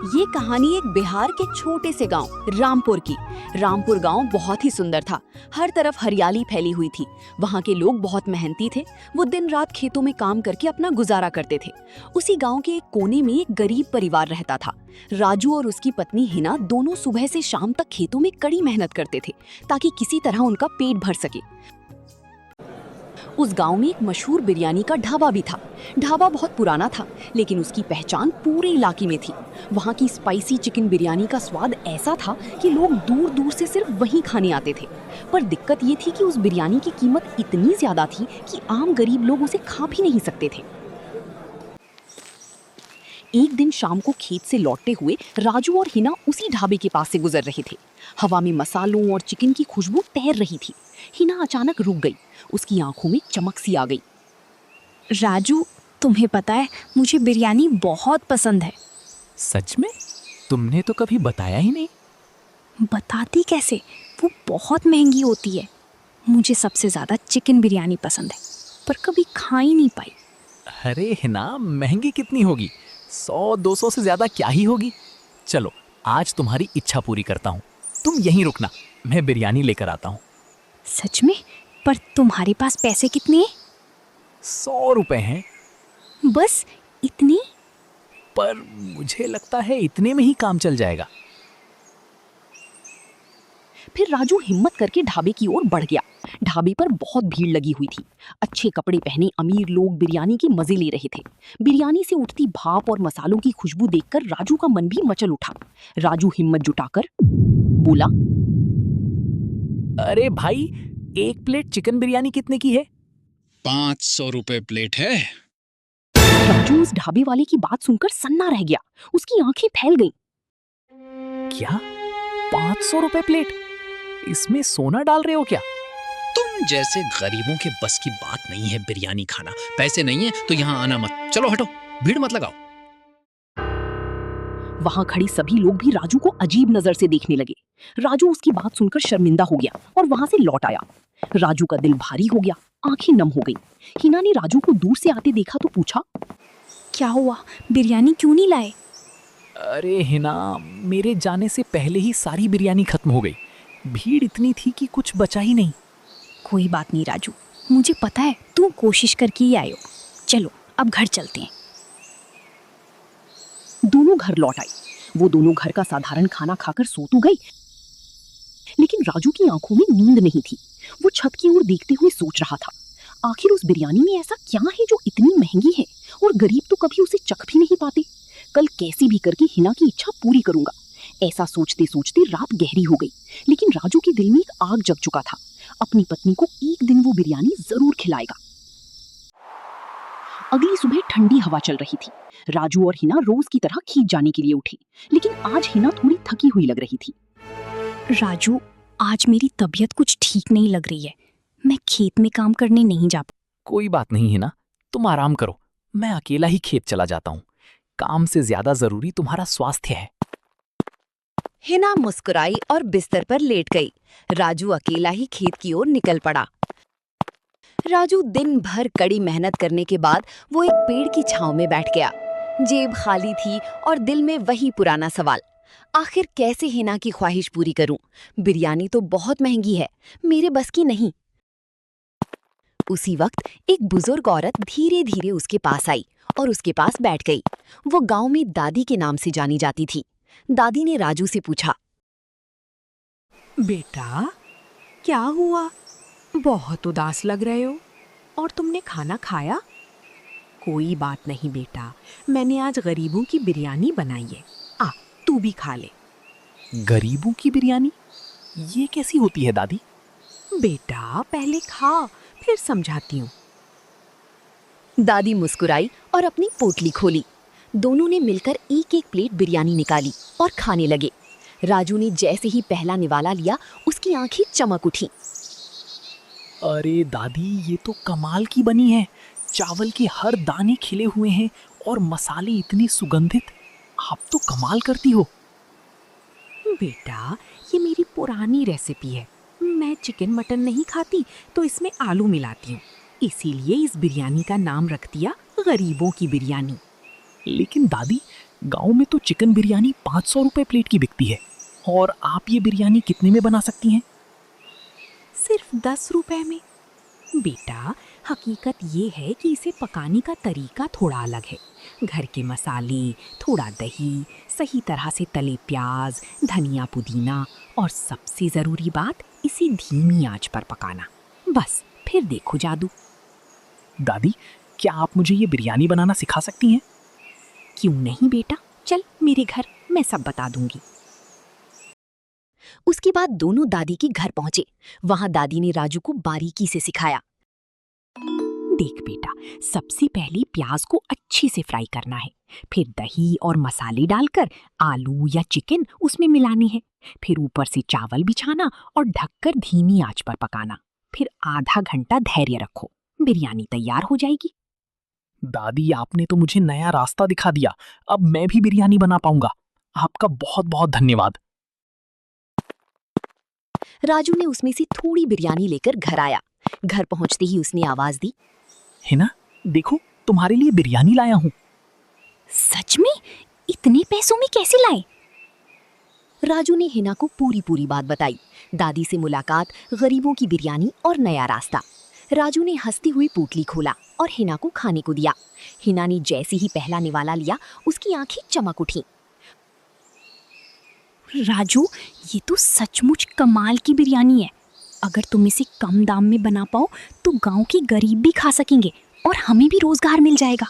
ये कहानी एक बिहार के छोटे से गांव रामपुर की। रामपुर गांव बहुत ही सुंदर था। हर तरफ हरियाली फैली हुई थी। वहाँ के लोग बहुत मेहनती थे। वो दिन रात खेतों में काम करके अपना गुजारा करते थे। उसी गांव के एक कोने में एक गरीब परिवार रहता था। राजू और उसकी पत्नी हिना दोनों सुबह से शाम तक खेतों में कड़ी मेहनत करते थे ताकि किसी तरह उनका पेट भर सके। उस गांव में एक मशहूर बिरयानी का ढाबा भी था। ढाबा बहुत पुराना था, लेकिन उसकी पहचान पूरे इलाके में थी। वहाँ की स्पाइसी चिकन बिरयानी का स्वाद ऐसा था कि लोग दूर दूर से सिर्फ वहीं खाने आते थे। पर दिक्कत ये थी कि उस बिरयानी की कीमत इतनी ज्यादा थी कि आम गरीब लोग उसे खा भी नहीं सकते थे। एक दिन शाम को खेत से लौटते हुए राजू और हिना उसी ढाबे के पास से गुजर रहे थे। हवा में मसालों और चिकन की खुशबू तैर रही थी। हिना अचानक रुक गई। उसकी आंखों में चमक सी आ गई। राजू, तुम्हें पता है मुझे बिरयानी बहुत पसंद है। सच में? तुमने तो कभी बताया ही नहीं। बताती कैसे, वो बहुत महंगी होती है। मुझे सबसे ज़्यादा चिकन बिरयानी पसंद है, पर कभी खा ही नहीं पाई। अरे हिना, महंगी कितनी होगी? 100-200 से ज़्यादा क्या ही होगी। चलो, आज तुम्हारी इच्छा पूरी करता हूँ। तुम यहीं रुकना, मैं बिरयानी लेकर आता हूँ। सच में? पर तुम्हारे पास पैसे कितने हैं? 100 रुपए हैं। बस इतनी? पर मुझे लगता है इतने में ही काम चल जाएगा। फिर राजू हिम्मत करके ढाबे की ओर बढ़ गया। ढाबे पर बहुत भीड़ लगी हुई थी। अच्छे कपड़े पहने अमीर लोग बिरयानी के मजे ले रहे थे। बिरयानी से उठती भाप और मसालों की खुशबू देखकर राजू का मन भी मचल उठा। राजू हिम्मत जुटाकर बोला, अरे भाई, एक प्लेट चिकन बिरयानी कितने की है? 500 रुपए प्लेट है। राजू उस ढाबे वाले की बात सुनकर सन्ना रह गया। उसकी आंखें फैल गईं। क्या? 500 रुपए प्लेट? इसमें सोना डाल रहे हो क्या? तुम जैसे गरीबों के बस की बात नहीं है बिरयानी खाना। पैसे नहीं है तो यहाँ आना मत। चलो हटो, भीड़ मत लगाओ। वहां खड़ी सभी लोग भी राजू को अजीब नजर से देखने लगे। राजू उसकी बात सुनकर शर्मिंदा हो गया और वहां से लौट आया। राजू का दिल भारी हो गया, आंखें नम हो गई। हिना ने राजू को दूर से आते देखा तो पूछा, क्या हुआ? बिरयानी क्यों नहीं लाए? अरे हिना, मेरे जाने से पहले ही सारी बिरयानी खत्म हो गई। भीड़ इतनी थी कि कुछ बचा ही नहीं। कोई बात नहीं राजू, मुझे पता है तुम कोशिश करके ही आए हो। चलो अब घर चलते हैं। दोनों घर लौट आई। वो दोनों घर का साधारण खाना खाकर सो तो गई, लेकिन राजू की आंखों में नींद नहीं थी। वो छत की ओर देखते हुए सोच रहा था, आखिर उस बिरयानी में ऐसा क्या है जो इतनी महंगी है और गरीब तो कभी उसे चख भी नहीं पाते। कल कैसे भी करके हिना की इच्छा पूरी करूंगा। ऐसा सोचते सोचते रात गहरी हो गई, लेकिन राजू के दिल में एक आग जग चुका था। अपनी पत्नी को एक दिन वो बिरयानी जरूर खिलाएगा। अगली सुबह ठंडी हवा चल रही थी। राजू और हिना रोज की तरह खेत जाने के लिए उठी, लेकिन आज हिना थोड़ी थकी हुई लग रही थी। राजू, आज मेरी तबीयत कुछ ठीक नहीं लग रही है। मैं खेत में काम करने नहीं जा पा। कोई बात नहीं हिना, तुम आराम करो। मैं अकेला ही खेत चला जाता हूँ। काम से ज्यादा जरूरी तुम्हारा स्वास्थ्य है। हिना मुस्कुराई और बिस्तर पर लेट गई। राजू अकेला ही खेत की ओर निकल पड़ा। राजू दिन भर कड़ी मेहनत करने के बाद वो एक पेड़ की छांव में बैठ गया। जेब खाली थी और दिल में वही पुराना सवाल, आखिर कैसे हिना की ख्वाहिश पूरी करूं? बिरयानी तो बहुत महंगी है, मेरे बस की नहीं। उसी वक्त एक बुजुर्ग औरत धीरे धीरे उसके पास आई और उसके पास बैठ गई। वो गांव में दादी के नाम से जानी जाती थी। दादी ने राजू से पूछा, बेटा, क्या हुआ? बहुत उदास लग रहे हो। और तुमने खाना खाया? कोई बात नहीं बेटा, मैंने आज गरीबों की बिरयानी बनाई है। आ, तू भी खा ले। गरीबों की बिरयानी? ये कैसी होती है दादी? बेटा पहले खा, फिर समझाती हूँ। दादी मुस्कुराई और अपनी पोटली खोली। दोनों ने मिलकर एक एक प्लेट बिरयानी निकाली और खाने लगे। राजू ने जैसे ही पहला निवाला लिया, उसकी आंखें चमक उठी। अरे दादी, ये तो कमाल की बनी है। चावल के हर दाने खिले हुए हैं और मसाले इतनी सुगंधित। आप तो कमाल करती हो। बेटा, ये मेरी पुरानी रेसिपी है। मैं चिकन मटन नहीं खाती तो इसमें आलू मिलाती हूँ, इसीलिए इस बिरयानी का नाम रख दिया गरीबों की बिरयानी। लेकिन दादी, गांव में तो चिकन बिरयानी 500 रुपए प्लेट की बिकती है, और आप ये बिरयानी कितने में बना सकती हैं? सिर्फ 10 रुपए में। बेटा, हकीकत ये है कि इसे पकाने का तरीका थोड़ा अलग है। घर के मसाले, थोड़ा दही, सही तरह से तले प्याज, धनिया, पुदीना और सबसे ज़रूरी बात, इसे धीमी आंच पर पकाना। बस फिर देखो जादू। दादी, क्या आप मुझे ये बिरयानी बनाना सिखा सकती हैं? क्यों नहीं बेटा, चल मेरे घर, मैं सब बता दूंगी। उसके बाद दोनों दादी के घर पहुंचे। वहां दादी ने राजू को बारीकी से सिखाया। देख बेटा, सबसे पहले प्याज को अच्छे से फ्राई करना है, फिर दही और मसाले डालकर आलू या चिकन उसमें मिलाने हैं, फिर ऊपर से चावल बिछाना और ढककर धीमी आंच पर पकाना। फिर आधा घंटा धैर्य रखो, बिरयानी तैयार हो जाएगी। दादी, आपने तो मुझे नया रास्ता दिखा दिया। अब मैं भी बिरयानी बना पाऊंगा। आपका बहुत बहुत धन्यवाद। राजू ने उसमें से थोड़ी बिरयानी लेकर घर आया। घर पहुंचते ही उसने आवाज दी, हिना, देखो, तुम्हारे लिए बिरयानी लाया हूँ। सच में? इतने पैसों में कैसे लाए? राजू ने हिना को पूरी पूरी बात बताई। दादी से मुलाकात, गरीबों की बिरयानी और नया रास्ता। राजू ने हंसती हुई पोटली खोला और हिना को खाने को दिया। हिना ने जैसे ही पहला निवाला लिया, उसकी आंखें चमक उठी। राजू, ये तो सचमुच कमाल की बिरयानी है। अगर तुम इसे कम दाम में बना पाओ तो गांव के गरीब भी खा सकेंगे और हमें भी रोजगार मिल जाएगा।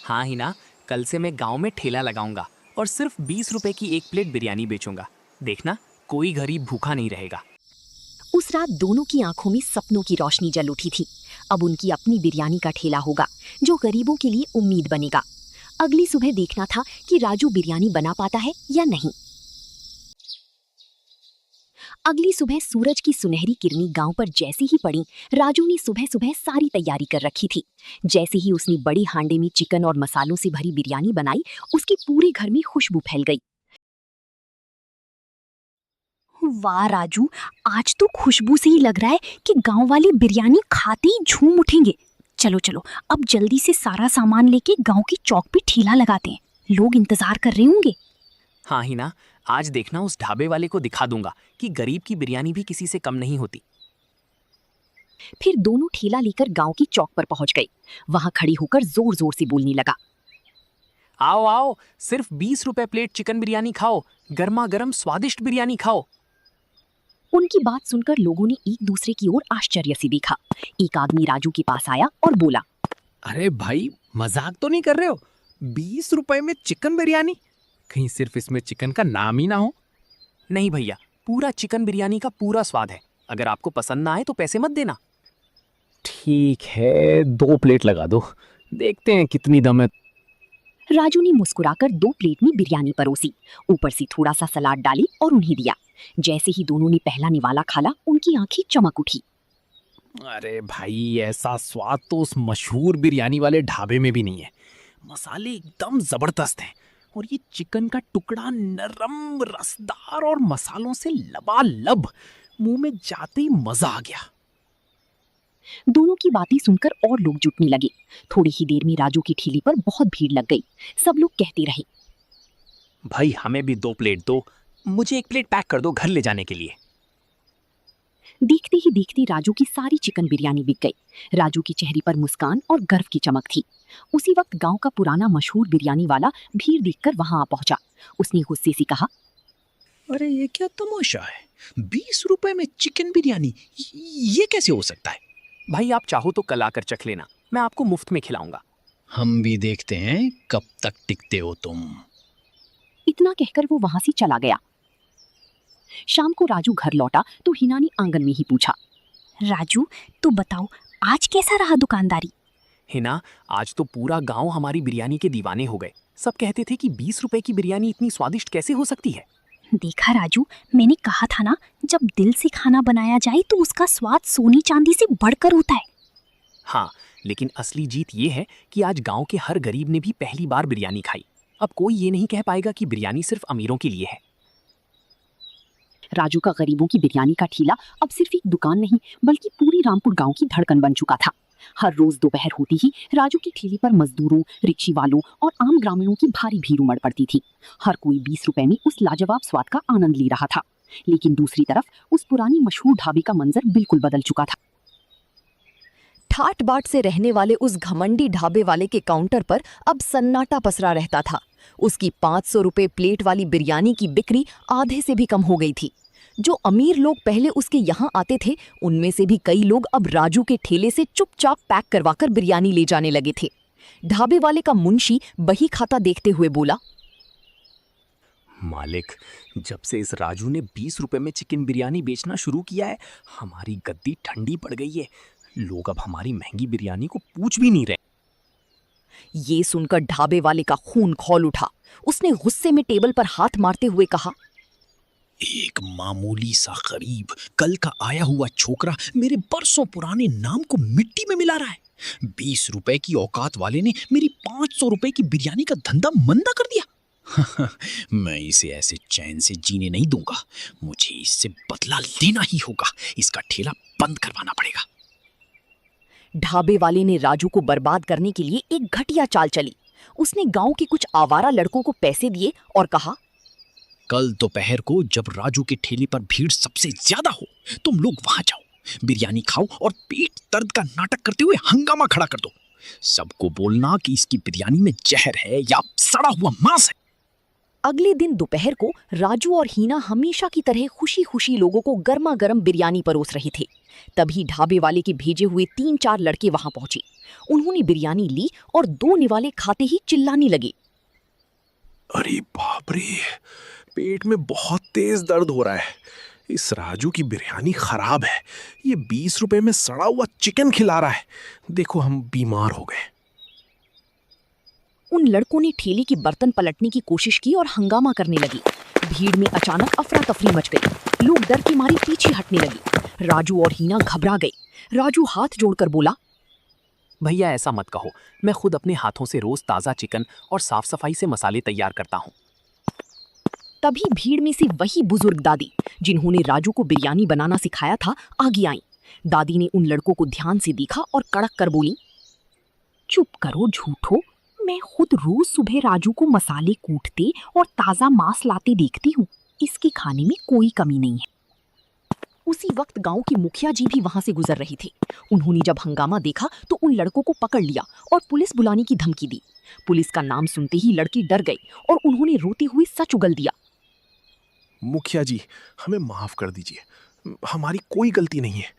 हाँ हिना, कल से मैं गांव में ठेला लगाऊंगा और सिर्फ 20 रुपए की एक प्लेट बिरयानी बेचूंगा। देखना, कोई गरीब भूखा नहीं रहेगा। उस रात दोनों की आंखों में सपनों की रोशनी जल उठी थी। अब उनकी अपनी बिरयानी का ठेला होगा, जो गरीबों के लिए उम्मीद बनेगा। अगली सुबह देखना था कि राजू बिरयानी बना पाता है या नहीं। अगली सुबह सूरज की सुनहरी किरणें गांव पर जैसे ही पड़ी, राजू ने सुबह सुबह सारी तैयारी कर रखी थी। जैसे ही उसने बड़ी हांडे में चिकन और मसालों से भरी बिरयानी बनाई, उसके पूरे घर में खुशबू फैल गई। वाह राजू, आज तो खुशबू से ही लग रहा है कि गांव वाले बिरयानी खाते ही झूम उठेंगे। चलो चलो, अब जल्दी से सारा सामान लेके गांव की चौक पे ठेला लगाते हैं। लोग इंतजार कर रहे होंगे। हाँ हिना, आज देखना उस ढाबे वाले को दिखा दूंगा कि गरीब की बिरयानी भी किसी से कम नहीं होती। फिर दोनों ठेला लेकर गांव की चौक पर पहुंच गए। वहां खड़ी होकर जोर जोर से बोलने लगा, आओ आओ, सिर्फ 20 रुपए प्लेट चिकन बिरयानी खाओ, गर्मा गर्म स्वादिष्ट बिरयानी खाओ। उनकी बात सुनकर लोगों ने एक दूसरे की ओर आश्चर्य से देखा। एक आदमी राजू के पास आया और बोला, अरे भाई, मजाक तो नहीं कर रहे हो? 20 रुपए में चिकन बिरयानी? कहीं सिर्फ इसमें चिकन का नाम ही ना हो? नहीं भैया, पूरा चिकन बिरयानी का पूरा स्वाद है। अगर आपको पसंद ना आए तो पैसे मत देना। ठीक है, 2 प्लेट लगा दो, देखते हैं कितनी दम है। राजू ने मुस्कुराकर 2 प्लेट में बिरयानी परोसी, ऊपर से थोड़ा सा सलाद डाली और उन्हें दिया। जैसे ही दोनों ने पहला निवाला खाला, उनकी आंखें चमक उठी। अरे भाई, ऐसा स्वाद तो उस मशहूर बिरयानी वाले ढाबे में भी नहीं है। मसाले एकदम जबरदस्त हैं और ये चिकन का टुकड़ा नरम, रसदार और मसालों से लबालब। मुंह में जाते ही मजा आ गया। दोनों की बातें सुनकर और लोग जुटने लगे। थोड़ी ही देर में राजू की ठेले पर बहुत भीड़ लग गई। सब लोग कहते रहे, भाई हमें भी 2 प्लेट दो, मुझे 1 प्लेट पैक कर दो घर ले जाने के लिए। देखते ही देखते राजू की सारी चिकन बिरयानी बिक गई। राजू के चेहरे पर मुस्कान और गर्व की चमक थी। उसी वक्त गांव का पुराना मशहूर बिरयानी वाला भीड़ देखकर वहां आ पहुंचा। उसने गुस्से से कहा, अरे ये क्या तमाशा है? 20 रुपए में चिकन बिरयानी, ये कैसे हो सकता है? भाई आप चाहो तो कल आकर चख लेना, मैं आपको मुफ्त में खिलाऊंगा। हम भी देखते हैं कब तक टिकते हो तुम। इतना कहकर वो वहां से चला गया। शाम को राजू घर लौटा तो हिना ने आंगन में ही पूछा, राजू, तो बताओ आज कैसा रहा दुकानदारी? हिना, आज तो पूरा गांव हमारी बिरयानी के दीवाने हो गए। सब कहते थे कि 20 रुपए की बिरयानी इतनी स्वादिष्ट कैसे हो सकती है। देखा राजू, मैंने कहा था ना, जब दिल से खाना बनाया जाए तो उसका स्वाद सोने चांदी से बढ़कर होता है। हाँ, लेकिन असली जीत ये है कि आज गांव के हर गरीब ने भी पहली बार बिरयानी खाई। अब कोई ये नहीं कह पाएगा कि बिरयानी सिर्फ अमीरों के लिए है। राजू का गरीबों की बिरयानी का ठेला अब सिर्फ एक दुकान नहीं, बल्कि पूरी रामपुर गांव की धड़कन बन चुका था। हर रोज दोपहर होती ही राजू की ठेले पर मजदूरों, रिक्शे वालों और आम ग्रामीणों की भारी भीड़ उमड़ पड़ती थी। हर कोई 20 रुपए में उस लाजवाब स्वाद का आनंद ले रहा था। लेकिन दूसरी तरफ उस पुरानी मशहूर ढाबे का मंजर बिल्कुल बदल चुका था। ठाट बाट से रहने वाले उस घमंडी ढाबे वाले के काउंटर पर अब सन्नाटा पसरा रहता था। उसकी 500 रुपए प्लेट वाली बिरयानी की बिक्री आधे से भी कम हो गई थी। जो अमीर लोग पहले उसके यहाँ आते थे, उनमें से भी कई लोग अब राजू के ठेले से चुपचाप पैक करवाकर बिरयानी ले जाने लगे थे। ढाबे वाले का मुंशी बही खाता देखते हुए बोला, मालिक, जब से इस राजू ने 20 रुपए में चिकन बिरयानी बेचना शुरू किया है, हमारी गद्दी ठंडी पड़ गई है। लोग अब हमारी महंगी बिरयानी को पूछ भी नहीं रहे। ये सुनकर ढाबे वाले का खून खौल उठा। उसने गुस्से में टेबल पर हाथ मारते हुए कहा, एक मामूली सा गरीब कल का आया हुआ छोकरा मेरे बरसों पुराने नाम को मिट्टी में मिला रहा है। 20 रुपए की औकात वाले ने मेरी 500 रुपए की बिरयानी का धंधा मंदा कर दिया। मैं इसे ऐसे चैन से जीने नहीं दूंगा। मुझे इससे बदला लेना ही होगा। इसका ठेला बंद करवाना पड़ेगा। ढाबे वाले ने राजू को बर्बाद करने के लिए एक घटिया चाल चली। उसने गांव के कुछ आवारा लड़कों को पैसे दिए और कहा, कल दोपहर को जब राजू के ठेले पर भीड़ सबसे ज्यादा हो, तुम लोग वहां जाओ, बिरयानी खाओ और पेट दर्द का नाटक करते हुए हंगामा खड़ा कर दो। सबको बोलना कि इसकी बिरयानी में जहर है या सड़ा हुआ मांस है। अगले दिन दोपहर को राजू और हीना हमेशा की तरह खुशी खुशी लोगों को गर्मा गर्म बिरयानी परोस रहे थे। तभी ढाबे वाले के भेजे हुए 3-4 लड़के वहां पहुंचे। उन्होंने बिरयानी ली और 2 निवाले खाते ही चिल्लाने लगे, अरे बाप रे, पेट में बहुत तेज दर्द हो रहा है। इस राजू की बिरयानी खराब है। ये 20 रुपए में सड़ा हुआ चिकन खिला रहा है। देखो, हम बीमार हो गए। उन लड़कों ने ठेले की बर्तन पलटने की कोशिश की और हंगामा करने लगी। भीड़ में अचानक अफरा तफरी मच गई। लोग डर के मारे पीछे हटने लगे। राजू और हीना घबरा गए। राजू हाथ जोड़कर बोला, भैया ऐसा मत कहो, मैं खुद अपने हाथों से रोज ताज़ा चिकन और साफ सफाई से मसाले तैयार करता हूँ। तभी भीड़ में से वही बुजुर्ग दादी जिन्होंने राजू को बिरयानी बनाना सिखाया था आगे आई। दादी ने उन लड़कों को ध्यान से देखा और कड़क कर बोली, चुप करो झूठो, मैं खुद रोज सुबह राजू को मसाले कूटते और ताज़ा मांस लाते देखती हूँ। इसके खाने में कोई कमी नहीं है। उसी वक्त गांव की मुखिया जी भी वहां से गुजर रही थी। उन्होंने जब हंगामा देखा तो उन लड़कों को पकड़ लिया और पुलिस बुलाने की धमकी दी। पुलिस का नाम सुनते ही लड़के डर गए और उन्होंने रोते हुए सच उगल दिया, मुखिया जी, हमें माफ कर दीजिए। हमारी कोई गलती नहीं है।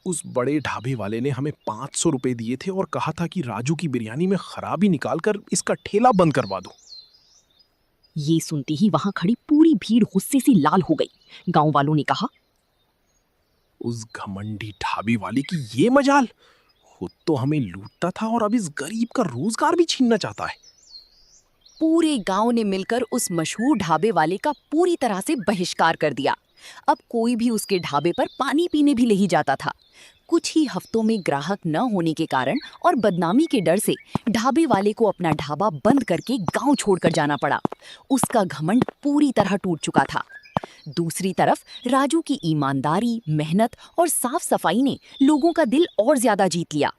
उस बड़े ढाबे वाले ने हमें 500 रुपए दिए थे और कहा था कि राजू की बिरयानी में खराबी निकालकर इसका ठेला बंद करवा दो। ये सुनते ही वहां खड़ी पूरी भीड़ गुस्से से लाल हो गई। गांव वालों ने कहा, उस घमंडी ढाबे वाले की ये मजाल। खुद तो हमें लूटता था और अब इस गरीब का रोजगार भी छीनना चाहता है। पूरे गांव ने मिलकर उस मशहूर ढाबे वाले का पूरी तरह से बहिष्कार कर दिया। अब कोई भी उसके ढाबे पर पानी पीने भी नहीं जाता था। कुछ ही हफ्तों में ग्राहक न होने के कारण और बदनामी के डर से ढाबे वाले को अपना ढाबा बंद करके गांव छोड़कर जाना पड़ा। उसका घमंड पूरी तरह टूट चुका था। दूसरी तरफ राजू की ईमानदारी, मेहनत और साफ सफाई ने लोगों का दिल और ज्यादा जीत लिया।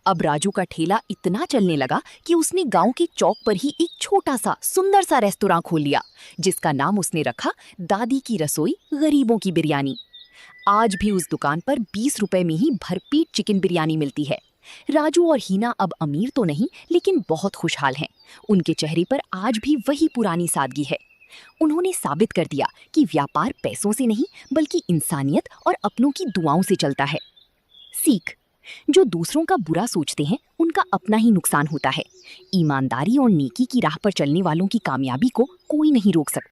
अब राजू का ठेला इतना चलने लगा कि उसने गांव के चौक पर ही एक छोटा सा सुंदर सा रेस्तोरां खोल लिया, जिसका नाम उसने रखा दादी की रसोई गरीबों की बिरयानी। आज भी उस दुकान पर 20 रुपए में ही भरपेट चिकन बिरयानी मिलती है। राजू और हीना अब अमीर तो नहीं, लेकिन बहुत खुशहाल हैं। उनके चेहरे पर आज भी वही पुरानी सादगी है। उन्होंने साबित कर दिया कि व्यापार पैसों से नहीं, बल्कि इंसानियत और अपनों की दुआओं से चलता है। सीख: जो दूसरों का बुरा सोचते हैं, उनका अपना ही नुकसान होता है। ईमानदारी और नेकी की राह पर चलने वालों की कामयाबी को कोई नहीं रोक सकता।